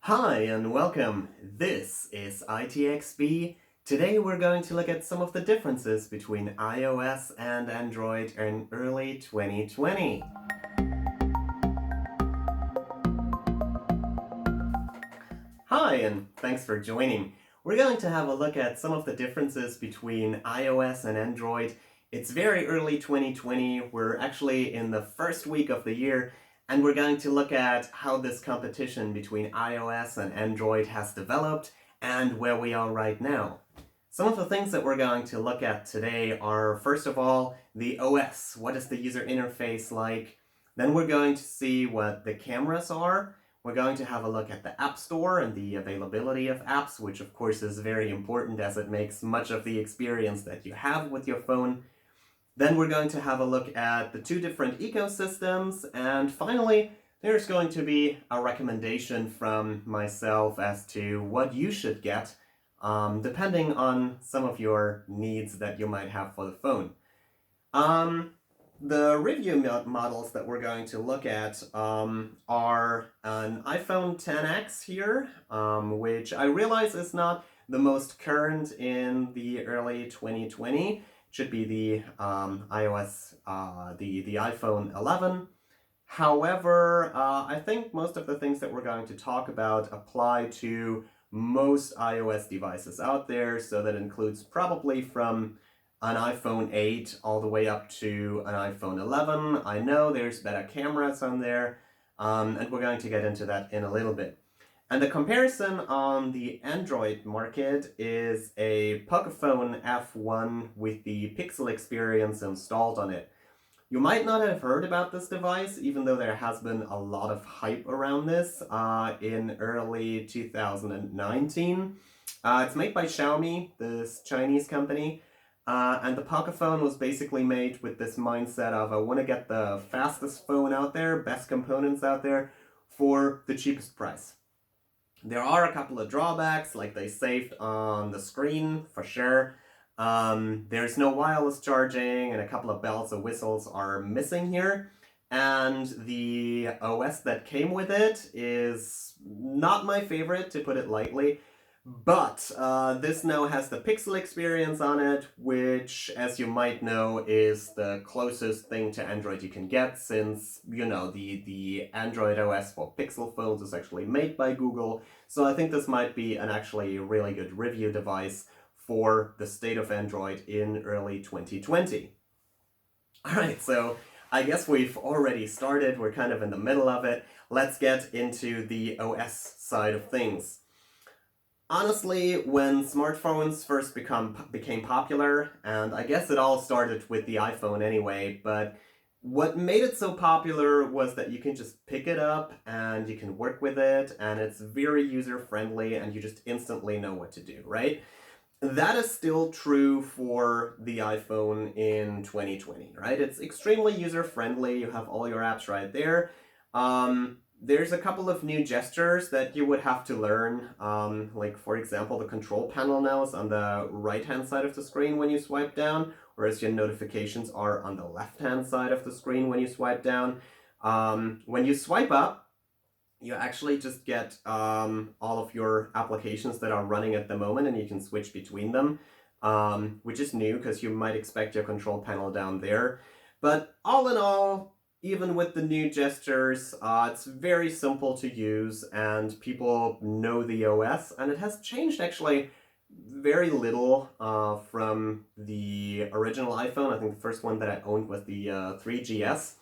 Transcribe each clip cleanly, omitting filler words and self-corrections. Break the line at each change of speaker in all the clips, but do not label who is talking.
Hi and welcome. This is ITxB. Today we're going to look at some of the differences between iOS and Android in early 2020. Hi and thanks for joining. We're going to have a look at some of the differences between iOS and Android. It's very early 2020. We're actually in the first week of the year, and we're going to look at how this competition between iOS and Android has developed and where we are right now. Some of the things that we're going to look at today are, first of all, the OS. What is the user interface like? Then we're going to see what the cameras are. We're going to have a look at the App Store and the availability of apps, which of course is very important as it makes much of the experience that you have with your phone. Then we're going to have a look at the two different ecosystems, and finally, there's going to be a recommendation from myself as to what you should get, depending on some of your needs that you might have for the phone. The review models that we're going to look at are an iPhone XS here, which I realize is not the most current in the early 2020. Should be the iOS, the iPhone 11. However, I think most of the things that we're going to talk about apply to most iOS devices out there, so that includes probably from an iPhone 8 all the way up to an iPhone 11. I know there's better cameras on there, and we're going to get into that in a little bit. And the comparison on the Android market is a Pocophone F1 with the Pixel experience installed on it. You might not have heard about this device, even though there has been a lot of hype around this in early 2019. It's made by Xiaomi, this Chinese company. And the Pocophone was basically made with this mindset of I want to get the fastest phone out there, best components out there, for the cheapest price. There are a couple of drawbacks, like they saved on the screen, for sure. There's no wireless charging, and a couple of bells and whistles are missing here. And the OS that came with it is not my favorite, to put it lightly. But this now has the Pixel experience on it, which, as you might know, is the closest thing to Android you can get, since, you know, the Android OS for Pixel phones is actually made by Google. So I think this might be an actually really good review device for the state of Android in early 2020. Alright, so I guess we've already started. We're kind of in the middle of it. Let's get into the OS side of things. Honestly, when smartphones first became popular, and I guess it all started with the iPhone anyway, but what made it so popular was that you can just pick it up and you can work with it, and it's very user-friendly, and you just instantly know what to do, right? That is still true for the iPhone in 2020, right? It's extremely user-friendly. You have all your apps right there. There's a couple of new gestures that you would have to learn. Like, for example, the control panel now is on the right-hand side of the screen when you swipe down, whereas your notifications are on the left-hand side of the screen when you swipe down. When you swipe up, you actually just get all of your applications that are running at the moment, and you can switch between them, which is new because you might expect your control panel down there. But all in all, even with the new gestures, it's very simple to use, and people know the OS, and it has changed actually very little from the original iPhone. I think the first one that I owned was the 3GS.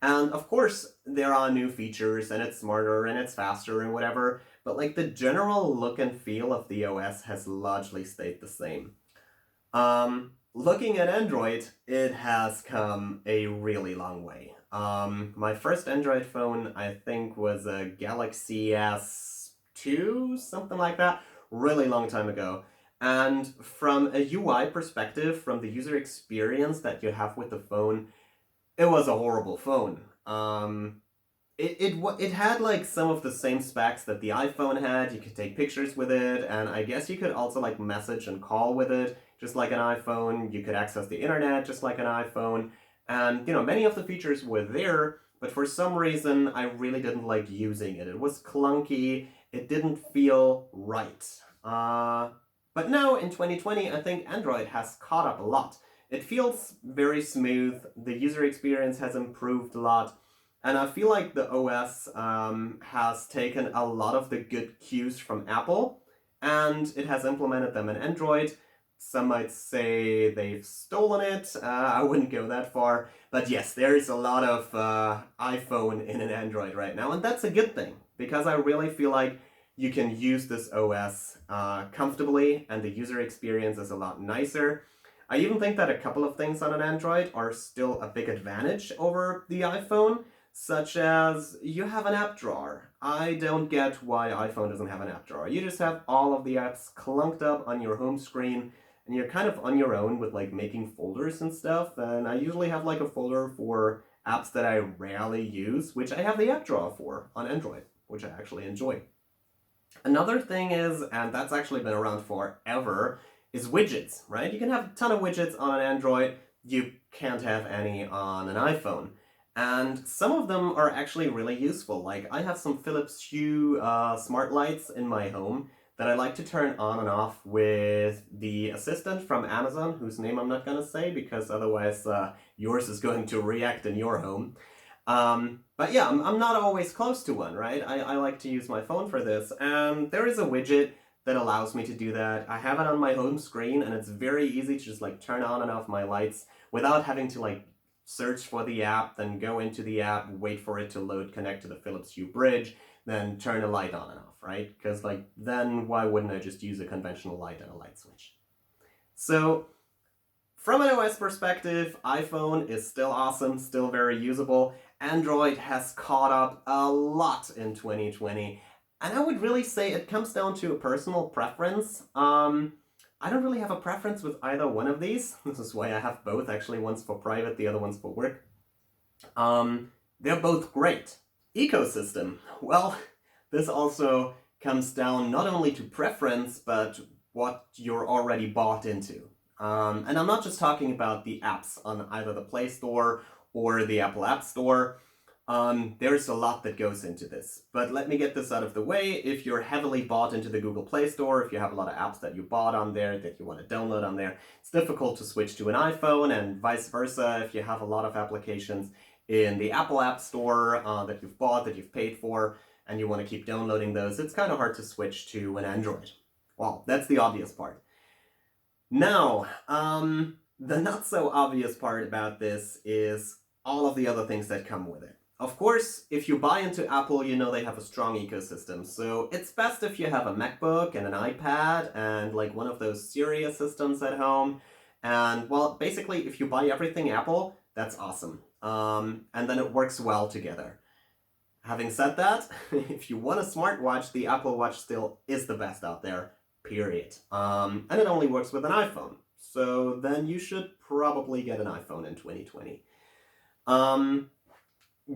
And of course, there are new features, and it's smarter, and it's faster, and whatever, but like the general look and feel of the OS has largely stayed the same. Looking at Android, it has come a really long way. My first Android phone, I think, was a Galaxy S2, something like that, really long time ago. And from a UI perspective, from the user experience that you have with the phone, it was a horrible phone. It had like some of the same specs that the iPhone had. You could take pictures with it, and I guess you could also like message and call with it, just like an iPhone. You could access the internet just like an iPhone. And, you know, many of the features were there, but for some reason I really didn't like using it. It was clunky, It didn't feel right. But now in 2020, I think Android has caught up a lot. It feels very smooth, the user experience has improved a lot, and I feel like the OS has taken a lot of the good cues from Apple, and it has implemented them in Android. Some might say they've stolen it. I wouldn't go that far. But yes, there is a lot of iPhone in an Android right now, and that's a good thing, because I really feel like you can use this OS comfortably, and the user experience is a lot nicer. I even think that a couple of things on an Android are still a big advantage over the iPhone, such as you have an app drawer. I don't get why iPhone doesn't have an app drawer. You just have all of the apps clunked up on your home screen, and you're kind of on your own with like making folders and stuff. And I usually have like a folder for apps that I rarely use, which I have the app drawer for on Android, which I actually enjoy. Another thing is, and that's actually been around forever, is widgets, right? You can have a ton of widgets on an Android, you can't have any on an iPhone. And some of them are actually really useful. Like I have some Philips Hue smart lights in my home that I like to turn on and off with the assistant from Amazon, whose name I'm not gonna say because otherwise yours is going to react in your home. But yeah, I'm not always close to one, right? I like to use my phone for this, and there is a widget that allows me to do that. I have it on my home screen, and it's very easy to just like turn on and off my lights without having to like search for the app, then go into the app, wait for it to load, connect to the Philips Hue bridge, then turn a light on and off, right? Because like then why wouldn't I just use a conventional light and a light switch? So from an OS perspective, iPhone is still awesome, still very usable. Android has caught up a lot in 2020, and I would really say it comes down to a personal preference. I don't really have a preference with either one of these. This is why I have both, actually. One's for private, the other one's for work. They're both great. Ecosystem. Well, this also comes down not only to preference, but what you're already bought into. And I'm not just talking about the apps on either the Play Store or the Apple App Store. There's a lot that goes into this. But let me get this out of the way. If you're heavily bought into the Google Play Store, if you have a lot of apps that you bought on there that you want to download on there, it's difficult to switch to an iPhone, and vice versa. If you have a lot of applications in the Apple App Store that you've bought, that you've paid for, and you want to keep downloading those, it's kind of hard to switch to an Android. Well, that's the obvious part. Now, the not so obvious part about this is all of the other things that come with it. Of course, if you buy into Apple, you know they have a strong ecosystem, so it's best if you have a MacBook and an iPad and like one of those Siri assistants at home. And well, basically, if you buy everything Apple, that's awesome. And then it works well together. Having said that, if you want a smartwatch, the Apple Watch still is the best out there. Period. And it only works with an iPhone. So then you should probably get an iPhone in 2020.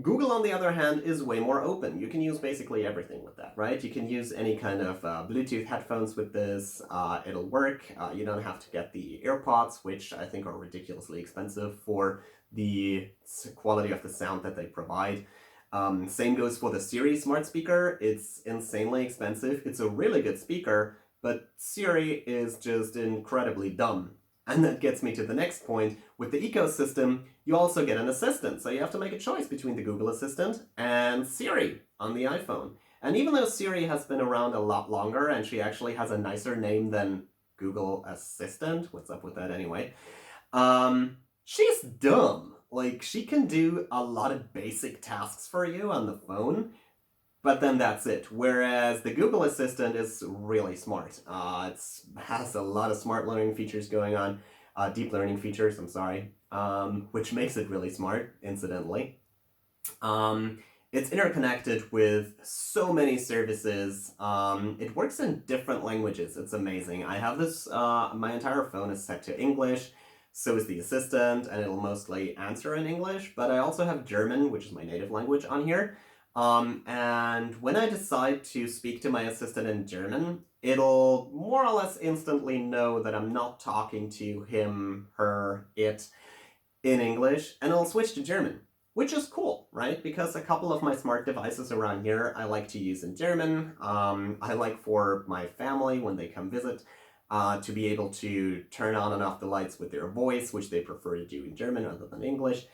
Google, on the other hand, is way more open. You can use basically everything with that, right? You can use any kind of Bluetooth headphones with this. It'll work. You don't have to get the AirPods, which I think are ridiculously expensive for the quality of the sound that they provide. Same goes for the Siri smart speaker. It's insanely expensive. It's a really good speaker, but Siri is just incredibly dumb. And that gets me to the next point. With the ecosystem, you also get an assistant. So you have to make a choice between the Google Assistant and Siri on the iPhone. And even though Siri has been around a lot longer, and she actually has a nicer name than Google Assistant, what's up with that anyway, she's dumb. Like, she can do a lot of basic tasks for you on the phone, but then that's it. Whereas the Google Assistant is really smart. It has a lot of smart learning features going on, deep learning features, I'm sorry, which makes it really smart, incidentally. It's interconnected with so many services. It works in different languages. It's amazing. I have this, my entire phone is set to English. So is the assistant, and it'll mostly answer in English. But I also have German, which is my native language, on here. And when I decide to speak to my assistant in German, it'll more or less instantly know that I'm not talking to him, her, it in English, and it'll switch to German. which is cool, right? Because a couple of my smart devices around here I like to use in German. I like for my family when they come visit to be able to turn on and off the lights with their voice, which they prefer to do in German rather than English.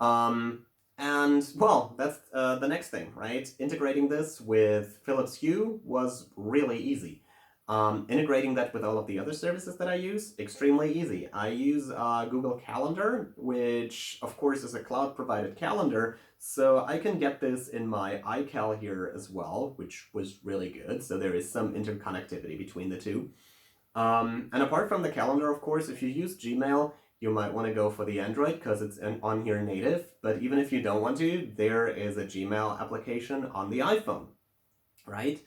And well, that's the next thing, right? Integrating this with Philips Hue was really easy. Integrating that with all of the other services that I use, extremely easy. I use Google Calendar, which of course is a cloud-provided calendar, so I can get this in my iCal here as well, which was really good. So there is some interconnectivity between the two. And apart from the calendar, of course, if you use Gmail, you might want to go for the Android because it's on here native. But even if you don't want to, there is a Gmail application on the iPhone, right?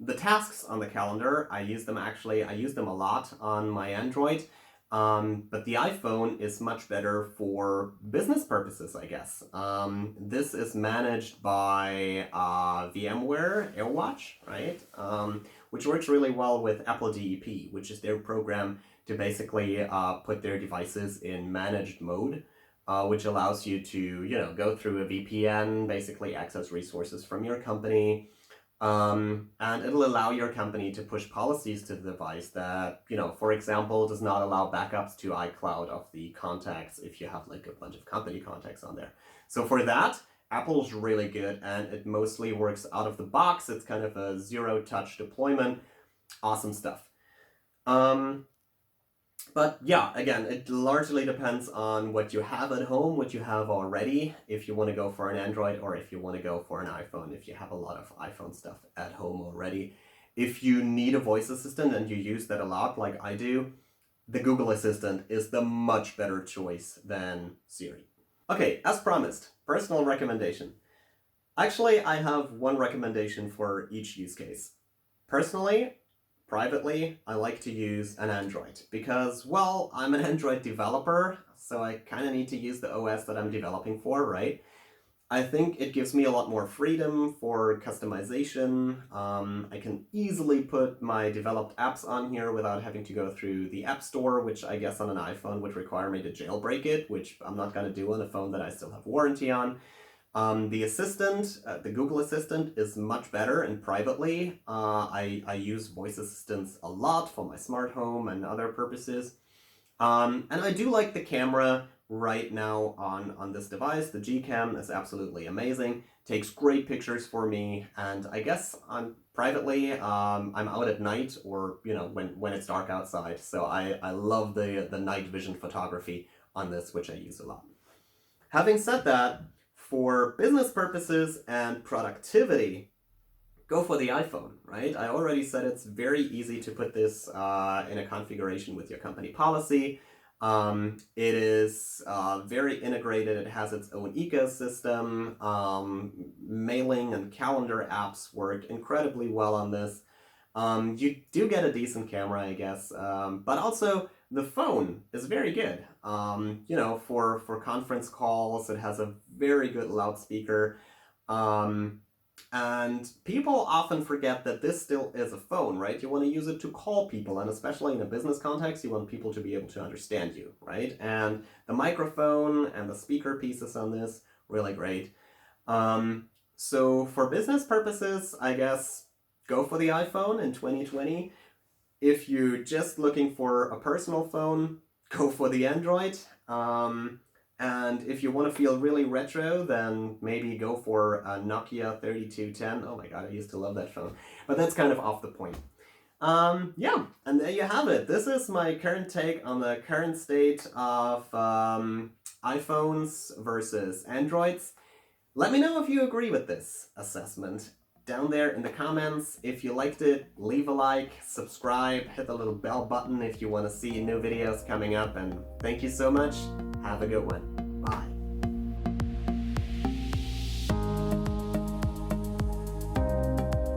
The tasks on the calendar, I use them a lot on my Android. But the iPhone is much better for business purposes, I guess. This is managed by VMware AirWatch, right? Which works really well with Apple DEP, which is their program to basically put their devices in managed mode, which allows you to, go through a VPN, basically access resources from your company. And it'll allow your company to push policies to the device that, for example, does not allow backups to iCloud of the contacts if you have like a bunch of company contacts on there. So for that, Apple's really good, and it mostly works out of the box. It's kind of a zero-touch deployment. Awesome stuff. But yeah, again, it largely depends on what you have at home, what you have already, if you want to go for an Android or if you want to go for an iPhone, if you have a lot of iPhone stuff at home already. If you need a voice assistant and you use that a lot, like I do, the Google Assistant is the much better choice than Siri. Okay, as promised, personal recommendation. Actually, I have one recommendation for each use case. Personally, privately, I like to use an Android because, well, I'm an Android developer, so I kind of need to use the OS that I'm developing for, right? I think it gives me a lot more freedom for customization. I can easily put my developed apps on here without having to go through the App Store, which I guess on an iPhone would require me to jailbreak it, which I'm not going to do on a phone that I still have warranty on. The Assistant, the Google Assistant, is much better, and privately, I use voice assistants a lot for my smart home and other purposes. And I do like the camera right now on this device. The Gcam is absolutely amazing, takes great pictures for me, and I guess privately, I'm out at night or, when it's dark outside, so I love the night vision photography on this, which I use a lot. Having said that, for business purposes and productivity, go for the iPhone, right? I already said it's very easy to put this in a configuration with your company policy. It is very integrated. It has its own ecosystem. Mailing and calendar apps work incredibly well on this. You do get a decent camera, I guess, but also the phone is very good. For conference calls, it has a very good loudspeaker. And people often forget that this still is a phone, right? You want to use it to call people, and especially in a business context, you want people to be able to understand you, right? And the microphone and the speaker pieces on this, really great. So for business purposes, I guess, go for the iPhone in 2020. If you're just looking for a personal phone, go for the Android. And if you want to feel really retro, then maybe go for a Nokia 3210. Oh my god, I used to love that phone. But that's kind of off the point. Yeah, and there you have it. This is my current take on the current state of iPhones versus Androids. Let me know if you agree with this assessment down there in the comments. If you liked it, leave a like, subscribe, hit the little bell button if you want to see new videos coming up, and thank you so much. Have a good one. Bye.